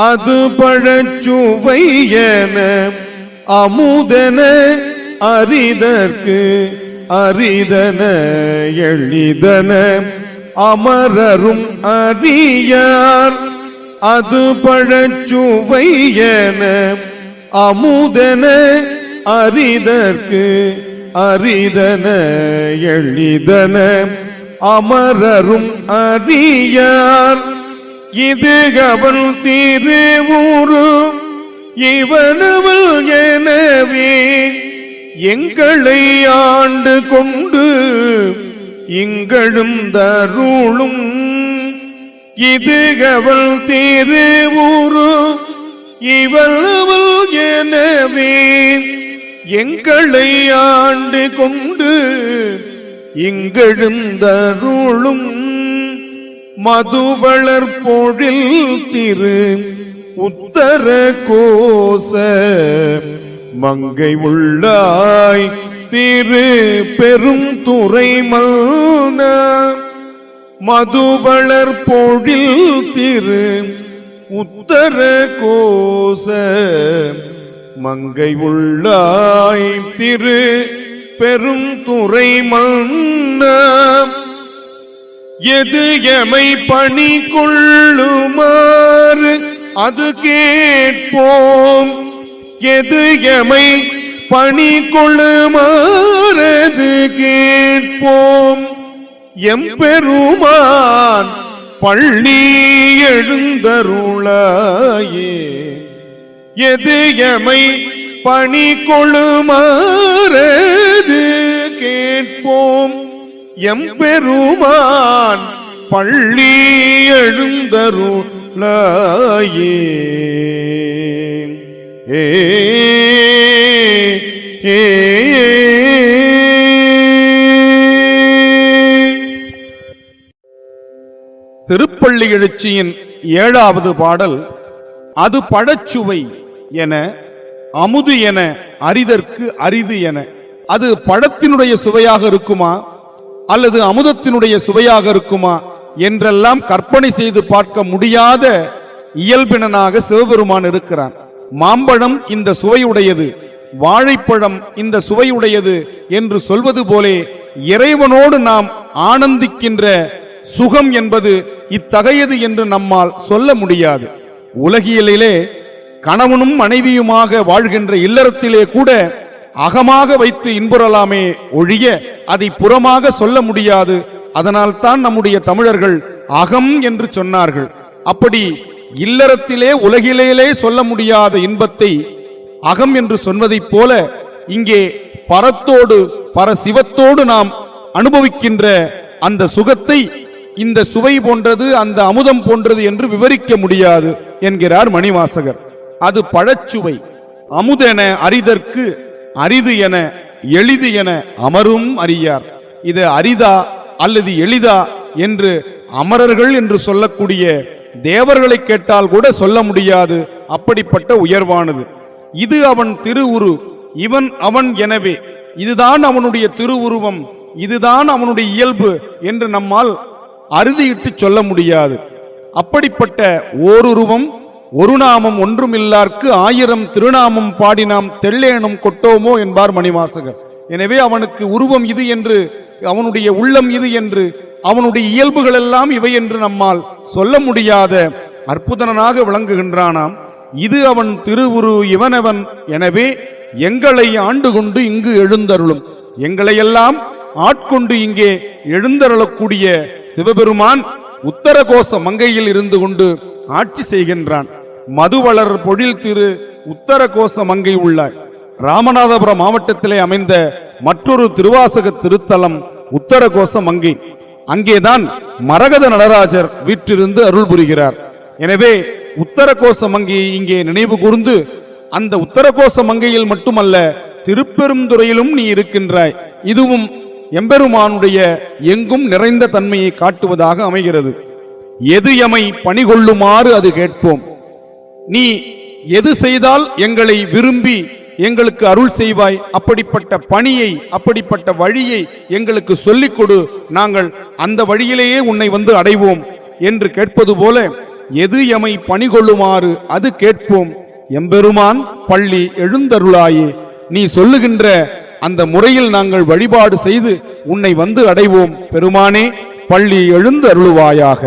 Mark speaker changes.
Speaker 1: அது பழச்சுவையன அமுதன அரிதற்கு அரிதன எளிதன அமரரும் அறியார். அது பழச்சுவையன அமுதன அரிதற்கு அரிதன எளிதன அமரரும் அறியார். இது அவள் திருவுரு இவனவள் எனவே எங்களை ஆண்டு கொண்டு இங்கழும் தருளும். இது அவள் திருவுரு இவனவள் எனவே எங்களை ஆண்டு கொண்டு இங்கழும் தருளும். மதுவளர் பொழில் திரு உத்தர கோச மங்கை உள்ளாய் திரு பெரும் துறை மல்ன. மதுவளர் பொழில் திரு உத்தர கோச மங்கை உள்ளாய் திரு பெரும் துறை மல்ன. எது எமை பணி கொள்ளுமாறு அது கேட்போம். எது எமை பணி கொள்ளுமாறது கேட்போம். எம்பெருமான் பள்ளி எழுந்தருளாயே. எது எமை பணி கொள்ளுமாறது கேட்போம். எம்பெருமான் பள்ளி எழுந்தருளாயே.
Speaker 2: திருப்பள்ளி எழுச்சியின் 7வது பாடல். அது பழச்சுவை என அமுது என அரிதற்கு அரிது என. அது பழத்தினுடைய சுவையாக இருக்குமா அல்லது அமுதத்தினுடைய சுவையாக இருக்குமா என்றெல்லாம் கற்பனை செய்து பார்க்க முடியாத இயல்பினனாக சிவபெருமான் இருக்கிறான். மாம்பழம் இந்த சுவையுடையது, வாழைப்பழம் இந்த சுவையுடையது என்று சொல்வது போலே இறைவனோடு நாம் ஆனந்திக்கின்ற சுகம் என்பது இத்தகையது என்று நம்மால் சொல்ல முடியாது. உலகியலிலே கணவனும் மனைவியுமாக வாழ்கின்ற இல்லறத்திலே கூட அகமாக வைத்து இன்புறலாமே ஒழிய அதை புறமாக சொல்ல முடியாது. அதனால் தான் நம்முடைய தமிழர்கள் அகம் என்று சொன்னார்கள். அப்படி இல்லறத்திலே உலகிலே சொல்ல முடியாத இன்பத்தை அகம் என்று சொன்னதைப் போல இங்கே பரத்தோடு பரசிவத்தோடு நாம் அனுபவிக்கின்ற அந்த சுகத்தை இந்த சுவை போன்றது, அந்த அமுதம் போன்றது என்று விவரிக்க முடியாது என்கிறார் மணிவாசகர். அது பழச்சுவை. அமுதென அரிதற்கு அரிது என எளிது என அமரும் அறியார். இது அரிதா அல்லது எளிதா என்று அமரர்கள் என்று சொல்லக்கூடிய தேவர்களை கேட்டால் கூட சொல்ல முடியாது. அப்படிப்பட்ட உயர்வானது. இது அவன் திருவுரு இவன் அவன் எனவே இதுதான் அவனுடைய திருவுருவம், இதுதான் அவனுடைய இயல்பு என்று நம்மால் அறுதியிட்டு சொல்ல முடியாது. அப்படிப்பட்ட ஓருருவம் ஒரு நாமம் ஒன்றுமில்லார்க்கு 1000 திருநாமம் பாடினாம் தெள்ளேனும் கொட்டோமோ என்பார் மணிவாசகர். எனவே அவனுக்கு உருவம் இது என்று, அவனுடைய உள்ளம் இது என்று, அவனுடைய இயல்புகள் எல்லாம் இவை என்று நம்மால் சொல்ல முடியாத அற்புதனாக விளங்குகின்றானாம். இது அவன் திருவுரு இவனவன் எனவே எங்களை ஆண்டு கொண்டு இங்கு எழுந்தருளும். எங்களையெல்லாம் ஆட்கொண்டு இங்கே எழுந்தருளக்கூடிய சிவபெருமான் உத்தரகோச மங்கையில் இருந்து கொண்டு ஆட்சி செய்கின்றான். மதுவளர் பொழில் திரு உத்தரகோச மங்கை உள்ளாய். ராமநாதபுரம் மாவட்டத்திலே அமைந்த மற்றொரு திருவாசக திருத்தலம் உத்தரகோச மங்கை. அங்கேதான் மரகத நடராஜர் வீற்றிருந்து அருள் புரிகிறார். எனவே உத்தரகோச மங்கையை இங்கே நினைவு கூர்ந்து அந்த உத்தரகோச மங்கையில் மட்டுமல்ல திருப்பெருந்துறையிலும் நீ இருக்கின்றாய். இதுவும் எம்பெருமானுடைய எங்கும் நிறைந்த தன்மையை காட்டுவதாக அமைகிறது. எது எமை பணிகொள்ளுமாறு அது கேட்போம். நீ எது செய்தால் எங்களை விரும்பி எங்களுக்கு அருள் செய்வாய், அப்படிப்பட்ட பணியை அப்படிப்பட்ட வழியை எங்களுக்கு சொல்லிக் கொடு, நாங்கள் அந்த வழியிலேயே உன்னை வந்து அடைவோம் என்று கேட்பது போல எது எமை பணிகொள்ளுமாறு அது கேட்போம். எம்பெருமான் பள்ளி எழுந்தருளாயே, நீ சொல்லுகின்ற அந்த முறையில் நாங்கள் வழிபாடு செய்து உன்னை வந்து அடைவோம். பெருமானே, பள்ளி எழுந்தருளுவாயாக.